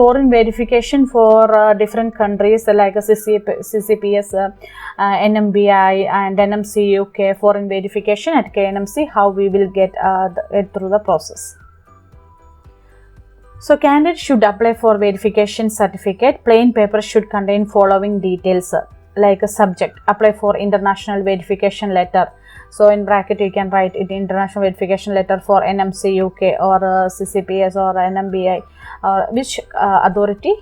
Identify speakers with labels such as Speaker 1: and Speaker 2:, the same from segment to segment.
Speaker 1: Foreign verification for different countries like CCPS, NMBI and NMCUK foreign verification at KNMC, how we will get it through the process. So candidates should apply for verification certificate. Plain paper should contain following details like a subject, apply for international verification letter. So in bracket you can write it international verification letter for NMCUK or CCPS or NMBI or which authority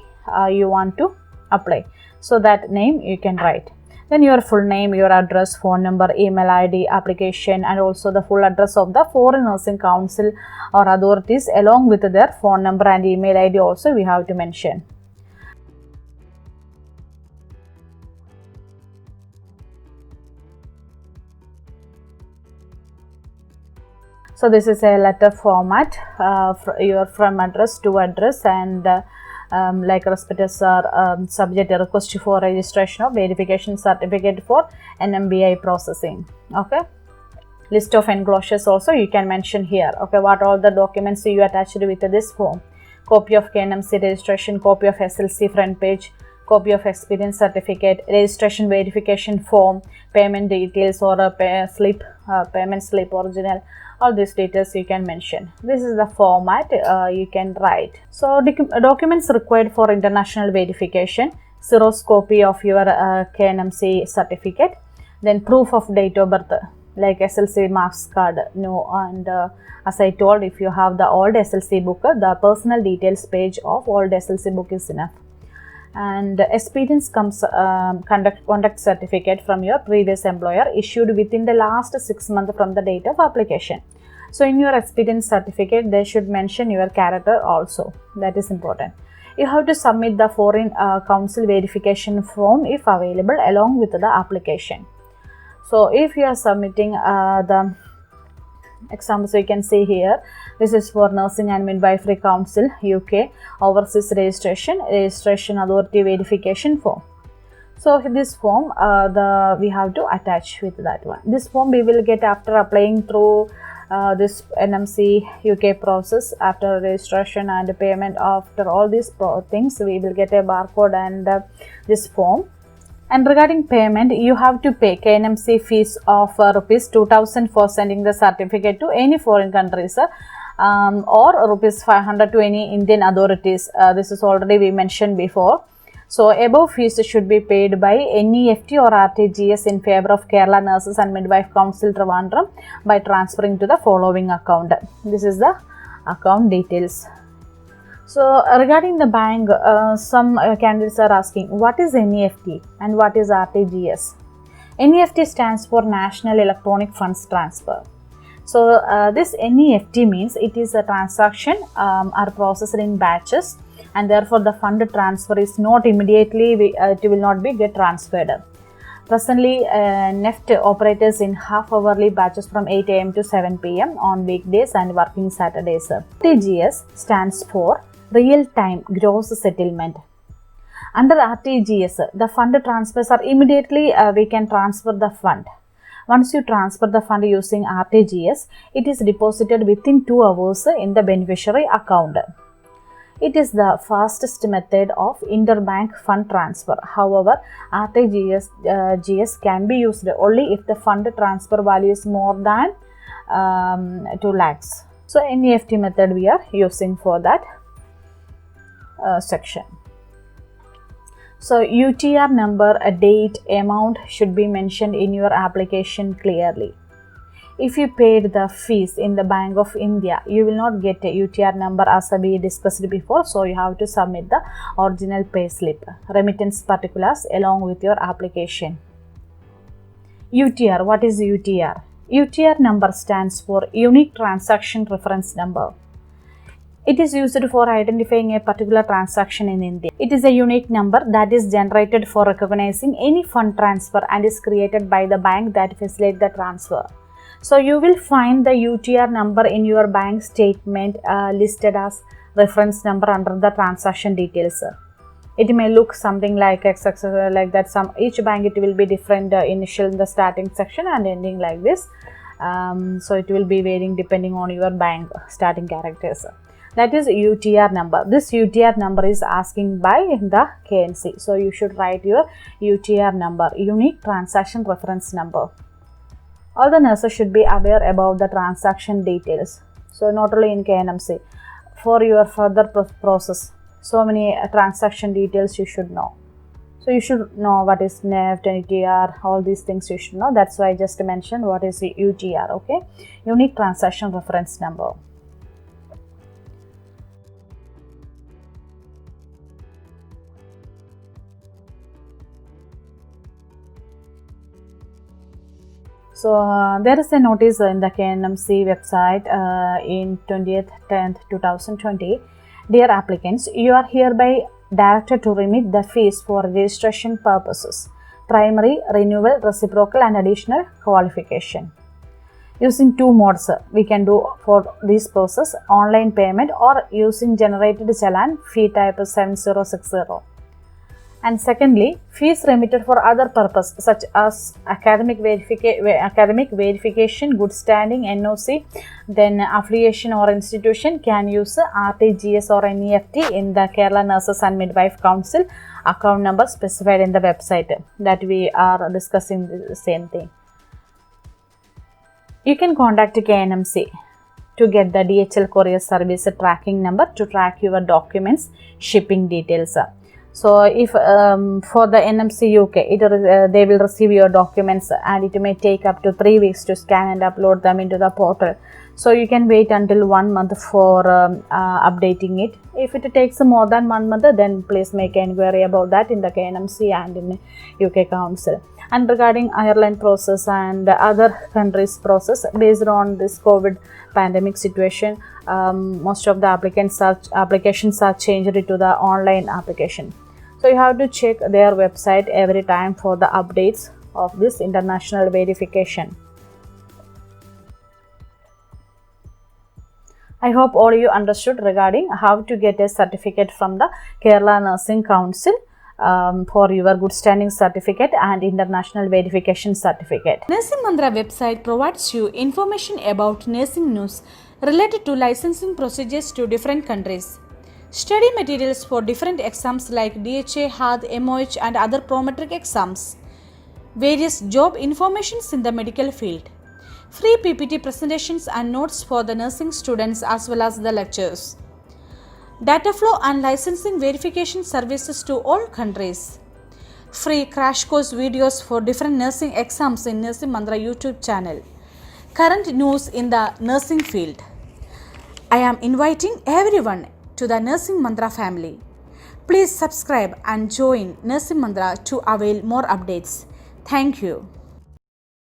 Speaker 1: you want to apply. So that name you can write. Then your full name, your address, phone number, email ID, application and also the full address of the Foreign Nursing Council or authorities along with their phone number and email ID also we have to mention. So this is a letter format, your from address to address and like respected subject request for registration of verification certificate for NMBI processing. Okay. List of enclosures also you can mention here. Okay, what all the documents you attached with this form. Copy of KNMC registration, copy of SLC front page, copy of experience certificate, registration verification form, payment details or a payment slip original. All these details you can mention. This is the format you can write. So documents required for international verification, Xerox copy of your KNMC certificate, then proof of date of birth like SLC marks card, and as I told, if you have the old SLC book, the personal details page of old SLC book is enough. And experience comes conduct certificate from your previous employer issued within the last 6 months from the date of application. So in your experience certificate they should mention your character also, that is important. You have to submit the foreign council verification form if available along with the application. So if you are submitting the examples you can see here, this is for Nursing and Midwifery Council UK Overseas Registration Authority Verification Form. So this form we have to attach with that one. This form we will get after applying through this NMC UK process. After registration and payment, after all these things we will get a barcode and this form. And regarding payment, you have to pay KNMC fees of rupees 2000 for sending the certificate to any foreign countries or rupees 500 to any Indian authorities. This is already we mentioned before. So above fees should be paid by NEFT or RTGS in favor of Kerala Nurses and Midwife Council Trivandrum by transferring to the following account. This is the account details. So regarding the bank, some candidates are asking what is NEFT and what is RTGS. NEFT stands for National Electronic Funds Transfer. So this NEFT means it is a transaction are processed in batches and therefore the fund transfer is not immediately, it will not be get transferred. Presently, NEFT operates in half-hourly batches from 8 am to 7 pm on weekdays and working Saturdays. RTGS stands for Real-Time Gross Settlement. Under RTGS, the fund transfers are immediately we can transfer the fund. Once you transfer the fund using RTGS, it is deposited within 2 hours in the beneficiary account. It is the fastest method of interbank fund transfer. However, RTGS can be used only if the fund transfer value is more than 2 lakhs. So NEFT method we are using for that section. So UTR number, a date, amount should be mentioned in your application clearly. If you paid the fees in the Bank of India, you will not get a UTR number as we discussed before. So you have to submit the original pay slip, remittance particulars along with your application. UTR, what is UTR? UTR number stands for Unique Transaction Reference Number. It is used for identifying a particular transaction in India. It is a unique number that is generated for recognizing any fund transfer and is created by the bank that facilitates the transfer. So you will find the UTR number in your bank statement listed as reference number under the transaction details. It may look something like XXX like that. Each bank it will be different initial in the starting section and ending like this. So it will be varying depending on your bank starting characters. That is UTR number. This UTR number is asking by the KNC. So you should write your UTR number, unique transaction reference number. All the nurses should be aware about the transaction details. So not only in KNMC, for your further process, so many transaction details you should know. So you should know what is NEFT, UTR, all these things you should know. That's why I just mentioned what is the UTR, okay? Unique transaction reference number. So there is a notice in the KNMC website in 20th 10th 2020. Dear applicants, you are hereby directed to remit the fees for registration purposes, primary, renewal, reciprocal and additional qualification. Using two modes we can do for this process, online payment or using generated challan fee type 7060. And secondly, fees remitted for other purpose such as academic verification, good standing, NOC, then affiliation or institution can use RTGS or NEFT in the Kerala Nurses and Midwife Council account number specified in the website that we are discussing the same thing. You can contact KNMC to get the DHL courier service tracking number to track your documents, shipping details. So if for the NMCUK, they will receive your documents and it may take up to 3 weeks to scan and upload them into the portal. So you can wait until 1 month for updating it. If it takes more than 1 month, then please make an inquiry about that in the KNMC and in UK Council. And regarding Ireland process and other countries process, based on this COVID pandemic situation, most of the applications are changed to the online application. So you have to check their website every time for the updates of this international verification. I hope all you understood regarding how to get a certificate from the Kerala Nursing Council for your good standing certificate and international verification certificate.
Speaker 2: Nursing Manthra website provides you information about nursing news related to licensing procedures to different countries. Study materials for different exams like DHA, HAAD, MOH and other prometric exams. Various job informations in the medical field. Free PPT presentations and notes for the nursing students as well as the lectures. Data flow and licensing verification services to all countries. Free crash course videos for different nursing exams in Nursing Manthra YouTube channel. Current news in the nursing field. I am inviting everyone to the Nursing Manthra family. Please subscribe and join Nursing Manthra to avail more updates. Thank you.